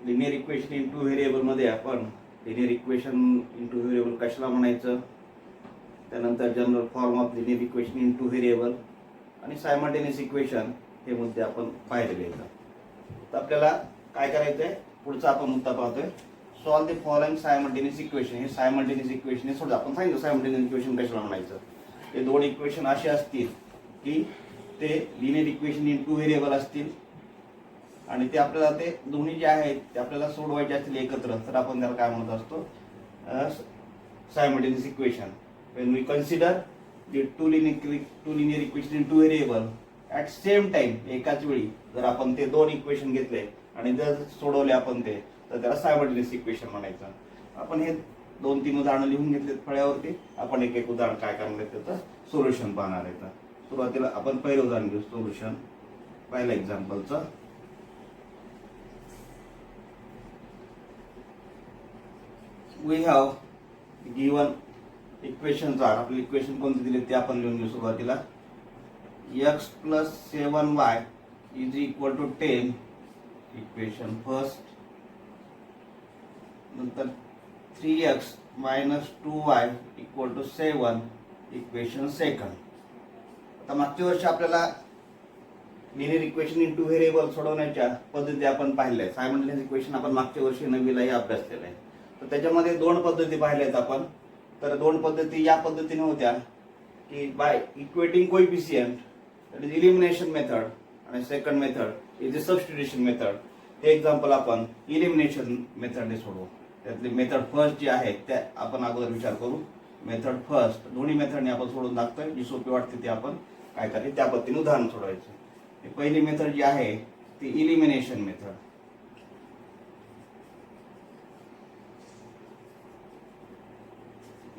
Linear equation into variable मध्ये आपण linear equation into variable कशाला म्हणायचं, त्यानंतर general form of linear equation into variable आणि सायमल्टेनियस इक्वेशन हे मुद्दे आपण पाहिलेले आहेत. तर आपल्याला काय करायचं आहे, पुढचा आपण मुद्दा पाहतोय, solve the following simultaneous equation. हे सायमल्टेनियस इक्वेशन हे सोडा, आपण सांगितलं सायमल्टेनियस इक्वेशन कशाला म्हणायचं. हे दोन इक्वेशन असे असतील की ते लिनियर इक्वेशन इंटू व्हेरिएबल असतील आणि ते आपल्याला ते दोन्ही जे आहेत ते आपल्याला सोडवायचे असतील एकत्र, तर आपण त्याला काय म्हणत असतो, simultaneous equation. when we consider the two linear equation into variable at same time, एकाच वेळी जर आपण ते दोन इक्वेशन घेतले आणि जर सोडवले आपण ते, तर त्याला सायमल्टेनियस इक्वेशन म्हणायचं. आपण हे 2-3 उदाहरणं लिहून घेतलेत फळ्यावरती. आपण एक एक उदाहरण काय करणार आहे त्याचं सोल्युशन पाहणार आहे. तर सुरुवातीला आपण पहिलं उदाहरण घेऊ, सोल्युशन पहिल्या एक्झाम्पलचं. We have given equations are, आपले इक्वेशन कोणते दिले ते आपण लिहून घेऊ सुरुवातीला. x + 7y = 10 equation first. नंतर 3x - 2y = 7 इक्वेशन सेकंड. आता मागच्या वर्षी आपल्याला लिनियर इक्वेशन इंटू व्हेरिएबल सोडवण्याच्या पद्धती आपण पाहिल्या आहेत. सायमल्टेनियस इक्वेशन आपण मागच्या वर्षी नववीलाही अभ्यासलेलं आहे. तर त्याच्यामध्ये दोन पद्धती पाहिल्यात आपण. तर दोन पद्धती या पद्धतीने होत्या की by equating coefficient, that is elimination method, आणि second method is the substitution method. हे एक्झाम्पल आपण एलिमिनेशन मेथडने सोडवू. त्यातली मेथड फर्स्ट जी आहे त्या आपण अगोदर विचार करू. मेथड फर्स्ट दोन्ही मेथडने आपण सोडून दाखतोय. जी सोपी वाटते ती आपण काय करायचं त्या पद्धतीने उदाहरण सोडवायचं. पहिली मेथड जी आहे ती एलिमिनेशन मेथड.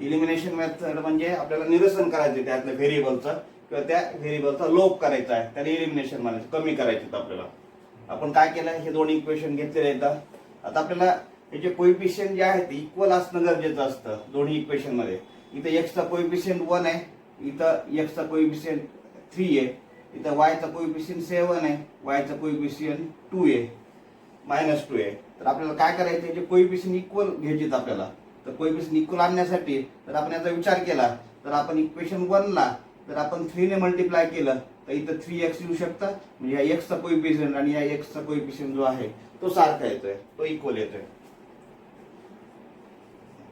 एलिमिनेशन मेथड म्हणजे आपल्याला निरसन करायचे त्यातल्या व्हेरिएबलचं किंवा त्या व्हेरिएबलचा लोप करायचा आहे, त्याला एलिमिनेशन म्हणायचं, कमी करायचं. आपल्याला आपण काय केलं, हे दोन इक्वेशन घेतलेले आहेत. आता आपल्याला याचे कोएफिशिएंट जे आहे ते इक्वल असणं गरजेचं असतं दोन्ही इक्वेशन मध्ये. इथे x चा कोएफिशिएंट 1 आहे, इथं x चा कोएफिशिएंट 3 आहे, इथं y चा कोएफिशिएंट 7 आहे, y चा कोएफिशिएंट 2 आहे, -2 आहे. तर आपल्याला काय करायचं, याचे कोएफिशिएंट इक्वल घ्यायचे आपल्याला. तर कोएफिशिएंट इक्वल आणण्यासाठी जर आपण याचा विचार केला तर आपण इक्वेशन 1 ला जर आपण 3 ने मल्टिप्लाय केलं तर इथं 3x येऊ शकतं. म्हणजे या x चा कोएफिशिएंट आणि या x चा कोएफिशिएंट जो आहे तो सारखा येतोय, तो इक्वल येतोय.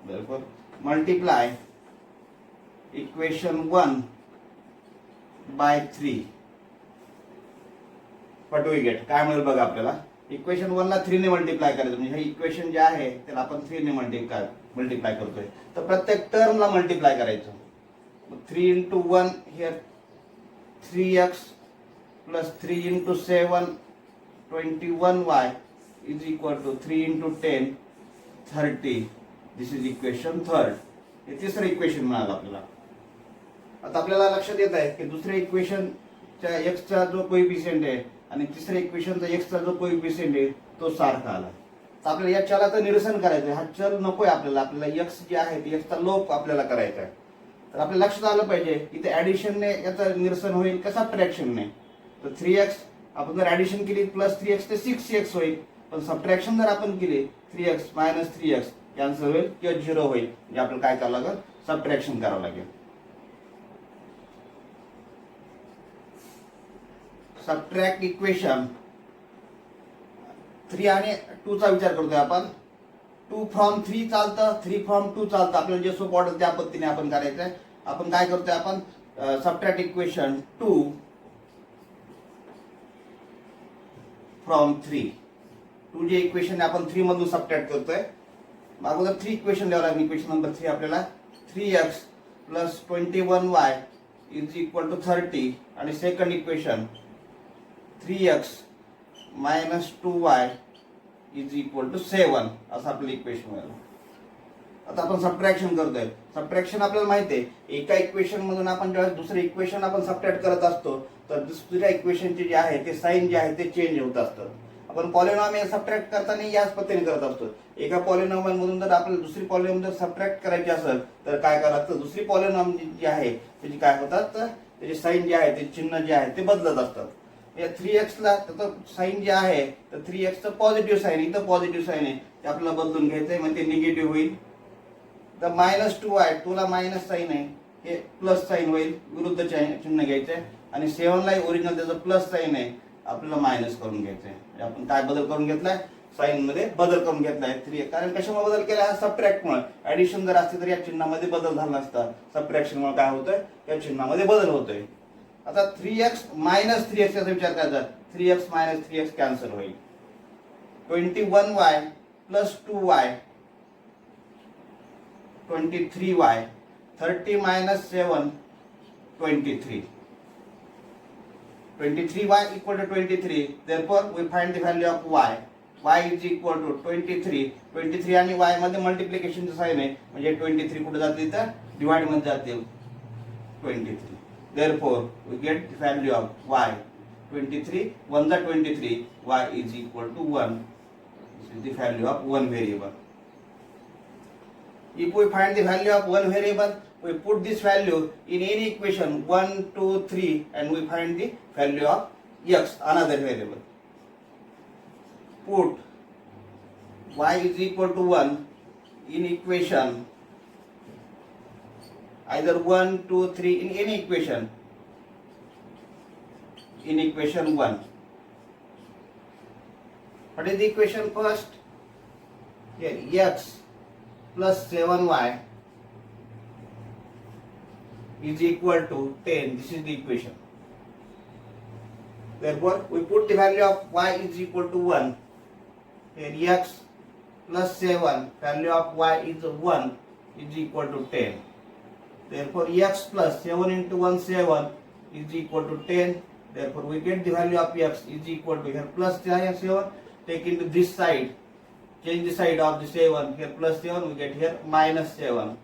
बरोबर. Multiply equation 1 by 3. What we get, काय मिळेल बघा आपल्याला. इक्वेशन 1 ला 3 ने मल्टिप्लाय करायचं, म्हणजे हे इक्वेशन जे आहे त्याला आपण 3 ने मल्टिप्लाय करतोय. तर प्रत्येक टर्मला मल्टिप्लाय करायचं. 3 × 1 here 3x + 3 × 7 21y = 3 × 10 30. This is equation third. हे तिसरं इक्वेशन मिळालं आपल्याला. आता आपल्याला लक्षात येत आहे की दुसऱ्या इक्वेशनच्या x चा जो कोएफिशिएंट आहे आणि तिसऱ्या इक्वेशनचा x चा जो कोएफिशिएंट आहे तो सारखा आला. तर आपल्याला या चलाचं निरसन करायचं आहे. हा चल नकोय आपल्याला, आपल्याला x जे आहे ते x चा लोप आपल्याला करायचा आहे. तर आपल्या लक्षात आलं पाहिजे इथे ऍडिशनने याचं निरसन होईल का सबट्रॅक्शनने. तर 3x आपण जर ऍडिशन केली +3x ते 6x होईल, पण सबट्रॅक्शन जर आपण केली 3x - 3x कॅन्सल होईल किंवा 0 होईल. म्हणजे आपल्याला काय करावं लागेल, सबट्रॅक्शन करावं लागेल. सबट्रॅक्ट इक्वेशन 3 आणि 2 चा विचार करतोय आपण. 2 फ्रॉम 3 चालतं, 3 फ्रॉम 2 चालतं. आपल्याला जे सोपं वाटतं त्या पद्धतीने आपण करायचंय. आपण काय करतोय, आपण सबट्रॅक्ट इक्वेशन 2 फ्रॉम 3. 2 जे इक्वेशन आपण 3 मधून सबट्रॅक्ट करतोय. अगोदर 3 इक्वेशन द्यावं लागेल. इक्वेशन नंबर 3 आपल्याला 3x + 21y = 30 आणि सेकंड इक्वेशन 3x - 2y = 7 असं आपलं इक्वेशन मिळालं. आता आपण सबट्रॅक्शन करतोय. सबट्रॅक्शन आपल्याला माहिती आहे, एका इक्वेशन मधून आपण जेव्हा दुसरे इक्वेशन आपण सबट्रॅक्ट करत असतो तर दुसऱ्या इक्वेशनचे जे आहे ते साइन जे आहे ते चेंज होत असतात. आपण पॉलिनॉमियल सबट्रॅक्ट करताना याच पद्धतीने करत असतो. एका पॉलिनॉमियल मधून जर आपल्याला दुसरी पॉलिनॉमियल सबट्रॅक्ट करायची असेल तर काय करावं लागतं, दुसरी पॉलिनॉमियल जी आहे त्याची काय होतात, त्याचे साइन जे आहे ते चिन्ह जे आहे ते बदलत असतात. या 3x ला त्याचं साईन जे आहे तर 3x चं पॉझिटिव्ह साईन, इथं पॉझिटिव्ह साईन आहे ते आपल्याला बदलून घ्यायचंय, मग ते निगेटिव्ह होईल. तर -2y, 2 ला मायनस साईन आहे हे प्लस साईन होईल, विरुद्ध चिन्ह घ्यायचंय. आणि 7 ला ओरिजिनल त्याचं प्लस साईन आहे, आपल्याला मायनस करून घ्यायचंय. आपण काय बदल करून घेतलाय, साईन मध्ये बदल करून घेतलाय 3. कारण कशामुळे बदल केला, हा सबट्रॅक्ट मुळे. ऍडिशन जर असते तर या चिन्हामध्ये बदल झाला नसता, सबट्रॅक्शन मुळे काय होतंय, या चिन्हामध्ये बदल होतोय. आता 3x - 3x याचा विचार करायचा, 3x - 3x कॅन्सल होईल. 21y + 2y 23y, 30 - 7 23. 23y = 23. Therefore we find the value of y. y is equal to 23. 23 आणि y मध्ये मल्टिप्लिकेशनचं साइन आहे, म्हणजे 23 कुठे जातील तर डिवाइड मध्ये जातील 23. Therefore we get the value of y 23. 1 * 23, y is equal to 1. This is the value of one variable. If we find the value of one variable, we put this value in any equation 1, 2, 3 and we find the value of x, another variable. Put y is equal to 1 in equation either 1, 2, 3 in any equation. In equation 1. What is the equation first? Here x plus 7y is equal to 10. This is the equation. Therefore, we put the value of y is equal to 1. Here x plus 7, value of y is 1, is equal to 10. Therefore, x plus 7 into 1, 7 is equal to 10. Therefore, we get the value of x is equal to, here plus 7, take into this side, change the side of the 7, here plus 7, we get here minus 7.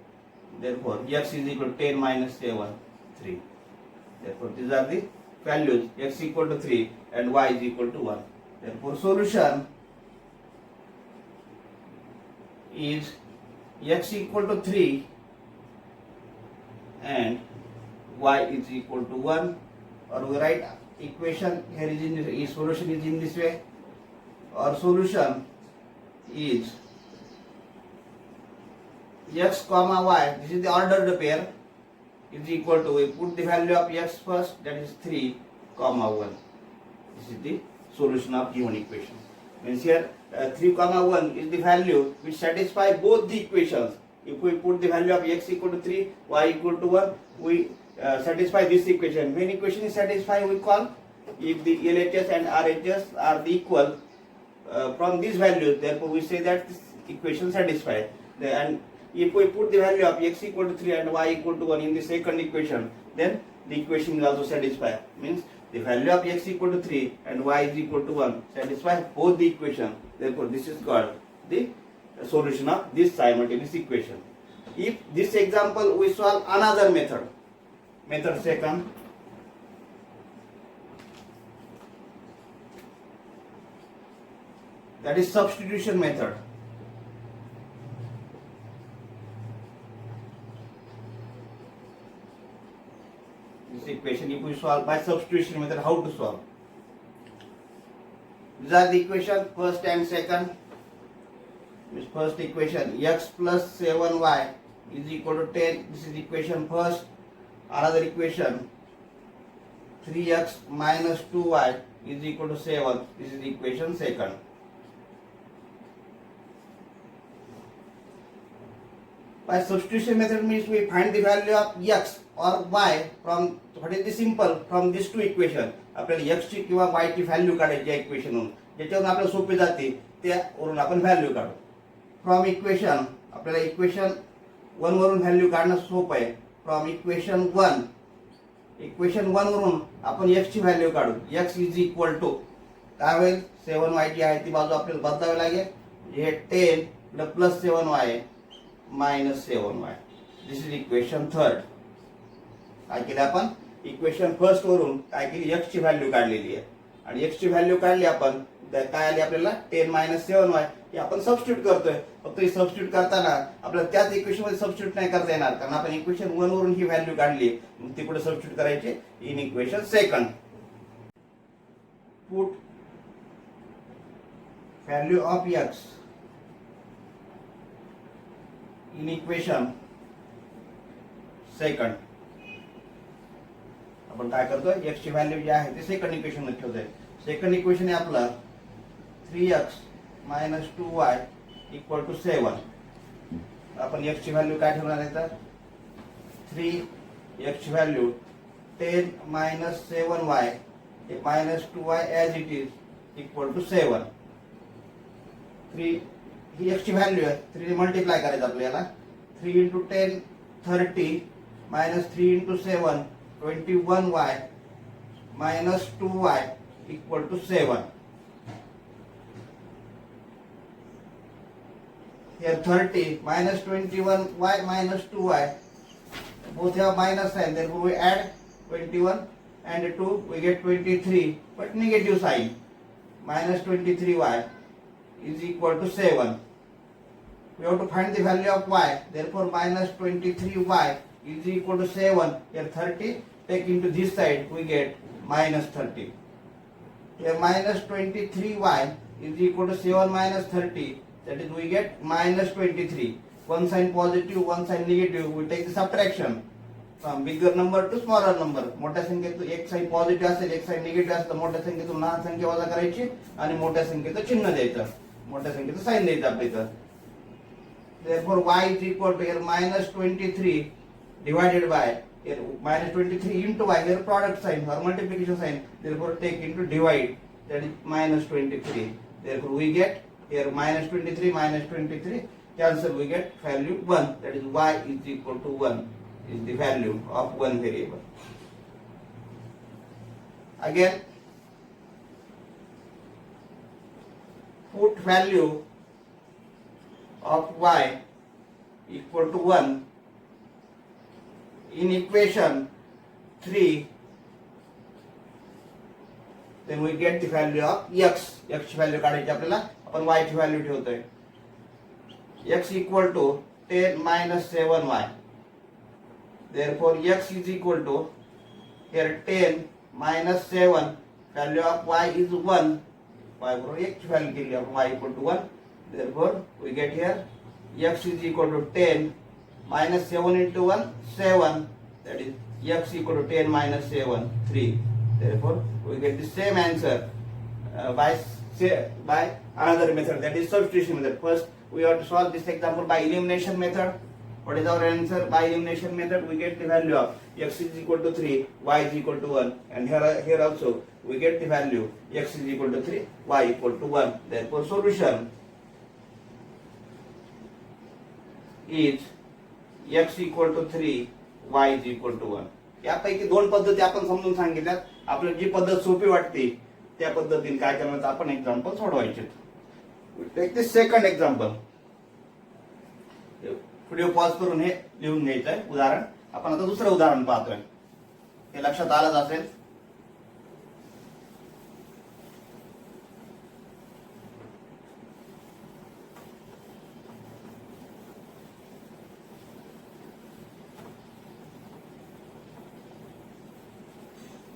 Therefore, x is equal to 10 minus 7, 3. Therefore, these are the values, x equal to 3 and y is equal to 1. Therefore, solution is x equal to 3 and y is equal to 1. Or we write equation here is in this, solution is in this way. Or solution is x comma y, this is the ordered pair, is equal to, we put the value of x first, that is 3 comma 1. This is the solution of given equation. Means here 3 comma 1 is the value which satisfy both the equations. If we put the value of x equal to 3, y equal to 1, we satisfy this equation. When equation is satisfied, we call. If the LHS and RHS are the equal from these values, therefore we say that this equation satisfied. And if we put the value of x equal to 3 and y equal to 1 in the second equation, then the equation will also satisfy. Means the value of x equal to 3 and y is equal to 1 satisfy both the equation. Therefore, this is called the solution of this simultaneous equation. If this example we solve another method, method second, that is substitution method. This equation if we solve by substitution method, how to solve? These are the equation first and second. This first equation x plus 7y is equal to 10. This is equation first. Another equation 3x minus 2y is equal to 7. This is equation second. By substitution method means we find the value of x or y from, what is the simple, from these two equation. आपल्याला x ची किंवा y ची value काढायची आहे equation वरून, ज्याच्यावरून आपल्याला सोपे जाते त्यावरून आपण व्हॅल्यू काढू. फ्रॉम इक्वेशन आपल्याला इक्वेशन 1 वरून व्हॅल्यू काढणं सोपं आहे. फ्रॉम इक्वेशन 1 वरून आपण x ची व्हॅल्यू काढू. x इज इक्वल टू काय होईल, 7y जी आहे ती बाजू आपल्याला बदलावी लागेल. हे 10 plus 7y minus 7y. This is equation third. काय केलं आपण, इक्वेशन फर्स्ट वरून काय केली, x ची व्हॅल्यू काढलेली आहे. आणि x ची व्हॅल्यू काढली आपण, काय आली आपल्याला 10 मायनस 7y. हे आपण सबस्टिट्यूट करतोय. फक्त हे सबस्टिट्यूट करताना आपल्याला त्याच इक्वेशन मध्ये सबस्टिट्यूट नाही करता येणार, कारण आपण इक्वेशन 1 वरून ही व्हॅल्यू काढली. मग ती पुढे सबस्टिट्यूट करायची in equation second. put value of x in equation second. आपण काय करतोय, x ची व्हॅल्यू जी आहे ते सेकंड इक्वेशन मध्ये ठेवतोय. सेकंड इक्वेशन आहे आपलं 3x minus 2y equal to 7. आपण x ची व्हॅल्यू काय ठेवणार आहे तर 3x ची value 10 minus 7y minus 2y as it is equal to 7. 3 he x ची व्हॅल्यू आहे, 3 ने मल्टिप्लाय करायचं आपल्याला. 3 into 10 30 minus 3 into 7 21y minus 2y equal to 7. Here 30 minus 21y minus 2y, both have minus sign, therefore we add 21 and 2, we get 23, but negative sign. Minus 23y is equal to 7. We have to find the value of y, therefore minus 23y is equal to 7. Here 30, take into this side, we get minus 30. Here minus 23y is equal to 7 minus 30, that is we get minus 23. One sign positive, one sign negative, we take the subtraction from bigger number to smaller number. मोठ्या संख्येतून एक sign positive असेल, एक sign negative असेल तर मोठ्या संख्येतून लहान संख्या वजा करायची आणि मोठ्या संख्येचं चिन्ह द्यायचं, मोठ्या संख्येचं साइन द्यायचं आपल्या इथं. Therefore y is equal to here minus 23 divided by here minus 23 into y, here product sign or multiplication sign, therefore take into divide, that is minus 23. Therefore we get here minus 23 cancel, we get value 1, that is y is equal to 1 is the value of one variable. Again put value of y equal to 1 in equation 3, then we get the value of x. x ची value काढायची आपल्याला, आपण y ची value ठेवतोय. x equal to 10 minus 7y, therefore x is equal to here 10 minus 7, value of y is 1, y बरोबर x ची value केली आपण, y equal to 1. Therefore we get here x is equal to 10 minus 7 into 1 7, that is x equal to 10 minus 7 3. Therefore we get the same answer by another method, that is substitution method. First we have to solve this example by elimination method. What is our answer? By elimination method we get the value of x is equal to 3, y is equal to 1, and here also we get the value x is equal to 3, y equal to 1. Therefore solution is x equal to 3, y is equal to 1. यापैकी दोन पद्धती आपण समजून सांगितल्यात. आपल्याला जी पद्धत सोपी वाटते त्या पद्धतीने काय करण्याचं आपण एक्झाम्पल सोडवायचे. टेक दिस सेकंड एक्झाम्पल. व्हिडिओ पॉज करून हे लिहून घ्यायचं आहे उदाहरण. आपण आता दुसरं उदाहरण पाहतोय, हे लक्षात आलंच असेल.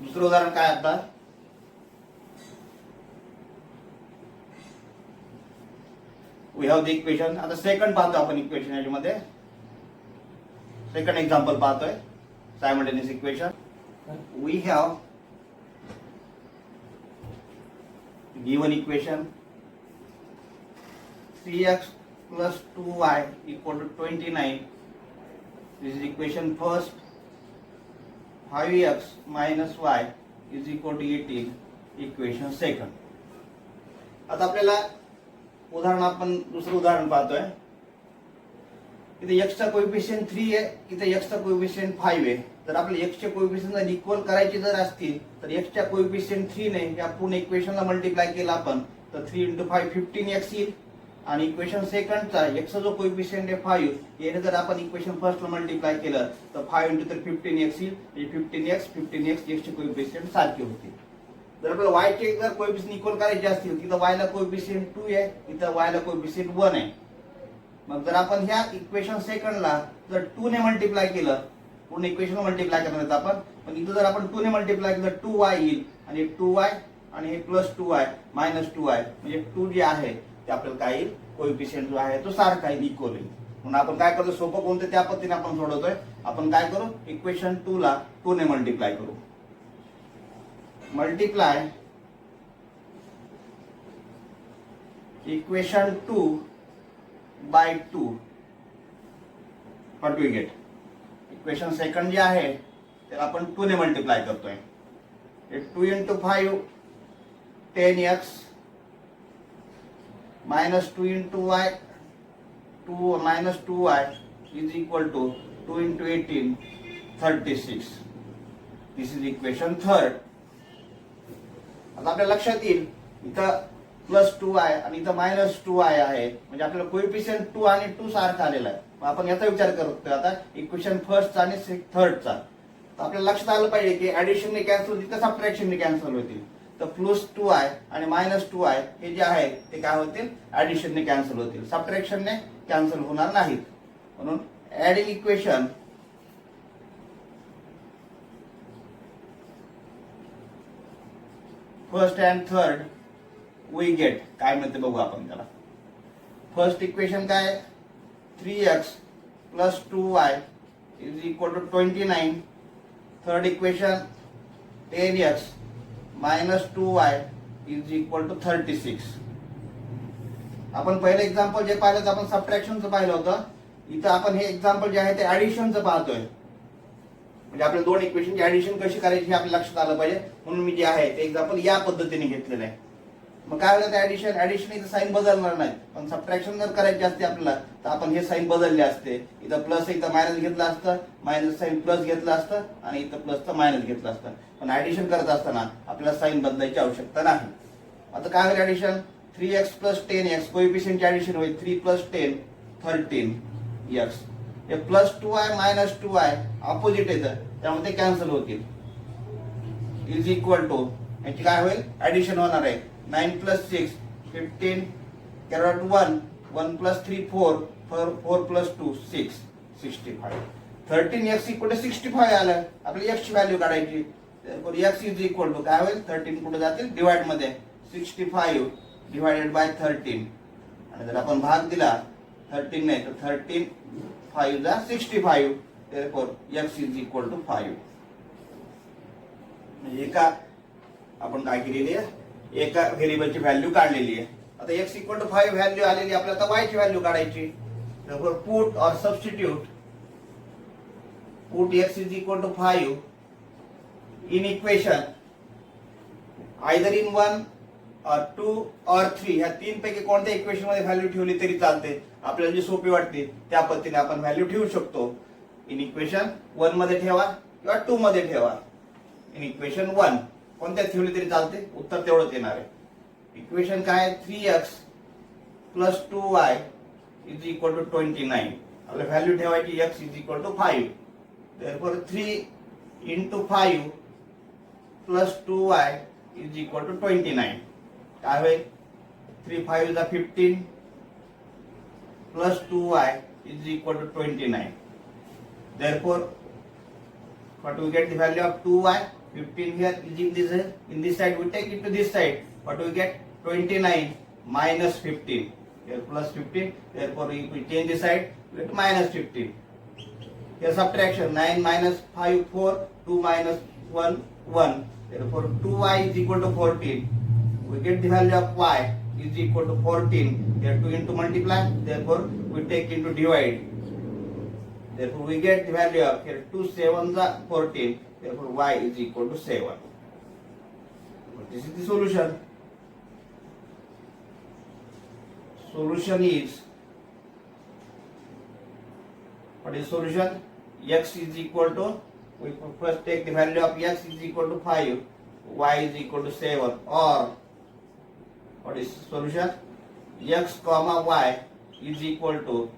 दुसरं उदाहरण काय आता, वी हॅव द इक्वेशन. आता सेकंड पाहतो आपण इक्वेशन, याच्यामध्ये सेकंड एक्झाम्पल पाहतोय simultaneous equation. We have given equation 3x plus 2y equal to 29. This is equation first. 5x minus y is equal to 18, equation second. आता आपल्याला उदाहरण आपण दुसरं उदाहरण पाहतोय. इथे x चा कोएफिशियंट 3 आहे, इथे x चा कोएफिशियंट 5 आहे. तर आपल्याला x चे कोएफिशियंट जर इक्वल करायचे जर असतील तर x च्या कोएफिशियंट 3 ने या पूर्ण इक्वेशनला मल्टिप्लाय केला आपण तर 3 × 5 15x येईल. आणि इक्वेशन सेकंडचा x चा जो कोएफिशियंट आहे 5, याने जर आपण इक्वेशन फर्स्टला मल्टिप्लाय केलं तर 5 × 3 15x येईल. म्हणजे 15x x चे कोएफिशियंट सारखे होतील. जर आपल्याला y चे जर कोएफिशियंट इक्वल करायचे असतील, तिथं y ला कोएफिशियंट 2 आहे, इथं y ला कोएफिशियंट 1 आहे. मग जर आपण ह्या इक्वेशन सेकंडला जर 2 ने मल्टिप्लाय केलं, पूर्ण इक्वेशन मल्टिप्लाय करणार आपण, पण इथं जर आपण 2 ने मल्टिप्लाय केलं 2y येईल आणि 2y आणि हे +2i -2i म्हणजे 2 जे आहे ते आपल्याला काय येईल, कोएफिशियंट जो आहे तो सारखा येईल, इक्वल येईल. म्हणून आपण काय करतो, सोपं कोणतं त्या पद्धतीने आपण सोडवतोय. आपण काय करू, इक्वेशन 2 ला 2 ने मल्टिप्लाय करू. Multiply equation 2 by 2. What we get, equation second जे आहे त्याला आपण 2 ने मल्टिप्लाय करतोय. 2 × 5 10x -2 × y 2 -2y is equal to 2 × 18 36. This is equation third. आता आपल्या लक्षात येईल इथं +2i आणि इथं -2i आहे, म्हणजे आपल्याला कोएफिशियंट 2 आणि 2 सारखा आलेला आहे. मग आपण याचा विचार करतोय आता इक्वेशन फर्स्टचा आणि थर्डचा. तर आपल्याला लक्षात आलं पाहिजे की ऍडिशनने कॅन्सल होतील तर सबट्रॅक्शनने कॅन्सल होतील. तर +2i आणि -2i हे जे आहे ते काय होतील, ऍडिशनने कॅन्सल होतील, सबट्रॅक्शनने कॅन्सल होणार नाहीत. म्हणून adding equation first and third we get, काय म्हणते बघू आपण त्याला. फर्स्ट इक्वेशन काय, 3x + 2y is equal to 29. Third equation 10x - 2y is equal to 36. आपण पहिलं एक्झाम्पल जे पाहिलं तर आपण सबट्रॅक्शनचं पाहिलं होतं. इथं आपण हे एक्झाम्पल जे आहे ते ऍडिशनचं पाहतोय. म्हणजे आपल्या दोन इक्वेशनची ऍडिशन कशी करायची हे आपल्या लक्षात आलं पाहिजे, म्हणून मी जे आहे ते एक्झाम्पल या पद्धतीने घेतलेलं आहे. मग काय होतं, ऍडिशन इथं साईन बदलणार नाही, पण सबट्रॅक्शन जर करायची असते आपल्याला तर आपण हे साईन बदलले असते. इथं प्लस इथं मायनस घेतलं असतं, मायनस साईन प्लस घेतलं असतं आणि इथं प्लसचं मायनस घेतलं असतं. पण ऍडिशन करत असताना आपल्याला साईन बदलायची आवश्यकता नाही. आता काय होईल ऍडिशन, 3x + 10x कोएफिशियंटची ऍडिशन होईल. 3 + 10 13x. हे +2i - 2i ऑपोजिट येतं त्यामुळे ते कॅन्सल होतील. इज इक्वल टू याची काय होईल, ऍडिशन होणार आहे. 9 + 6 15 कॅरॉट 1 1 + 3 4 4 + 2 6 65. 13x इक्वल टू 65 आलं. आपल्याला x ची व्हॅल्यू काढायची. x इज इक्वल टू काय होईल, 13 कुठे जातील, डिवाइड मध्ये 65 डिवाइडेड बाय 13. आणि जर आपण भाग दिला 13 नाही तर 13 5 जा 65. therefore x is equal to 5. म्हणजे एका आपण काय केलेली आहे, एका व्हेरिएबलची व्हॅल्यू काढलेली आहे. आता x इक्वल टू 5 व्हॅल्यू आलेली, आपल्याला आता y ची व्हॅल्यू काढायची. therefore put or substitute put x is equal to 5 in equation either in 1 or 2 or 3. ह्या तीन पैकी कोणत्या इक्वेशन मध्ये व्हॅल्यू ठेवली तरी चालते. आपल्याला जी सोपी वाटते त्या पद्धतीने आपण व्हॅल्यू ठेवू शकतो. इन इक्वेशन 1 मध्ये ठेवा किंवा 2 मध्ये ठेवा. इन इक्वेशन 1 कोणत्या ठेवली तरी चालते, उत्तर तेवढंच येणार आहे. इक्वेशन काय, 3x + 2y is equal to 29. आपल्याला व्हॅल्यू ठेवायची x is equal to 5. therefore 3 × 5 + 2y is equal to 29. काय होईल, 3 5 = 15 + 2y is equal to 29. therefore what we get, the value of 2y, 15 here is in this side, we take it to this side. What we get, 29 - 15. Here +15, therefore if we change the side we get -15. Here subtraction, 9 - 5 4, 2 - 1 1. therefore 2y is equal to 14. We get the value of y is equal to 14. Here 2 into multiply, therefore we take into divide. Therefore we get the value of, here 2 7s are 14. therefore y is equal to 7. This is the solution. Solution is, what is solution? X is equal to, we first take the value of x is equal to 5, y is equal to 7, or what is solution? X comma y is equal to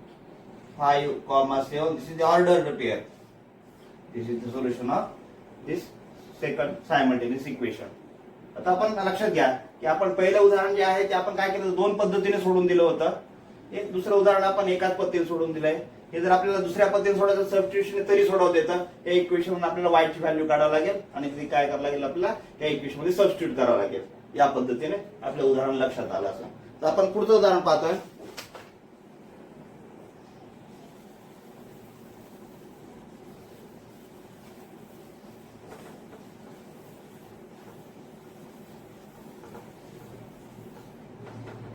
5 comma 7. This is the ordered pair. This is the solution of this second simultaneous equation. आता आपण लक्षात घ्या की आपण पहिलं उदाहरण जे आहे ते आपण काय केलं, दोन पद्धतीने सोडून दिलं होतं. एक दुसरं उदाहरण आपण एकाच पद्धतीने सोडून दिलंय. हे जर आपल्याला दुसऱ्या पद्धतीने सोडायचं सबस्टिट्यूशन तरी सोडवता येतं. या इक्वेशन मध्ये आपल्याला y ची व्हॅल्यू काढावी लागेल आणि ती काय करावं लागेल, आपल्याला या इक्वेशन मध्ये सबस्टिट्यूट करावं लागेल. या पद्धतीने आपलं उदाहरण लक्षात आलं असं. तर आपण पुढचं उदाहरण पाहतोय.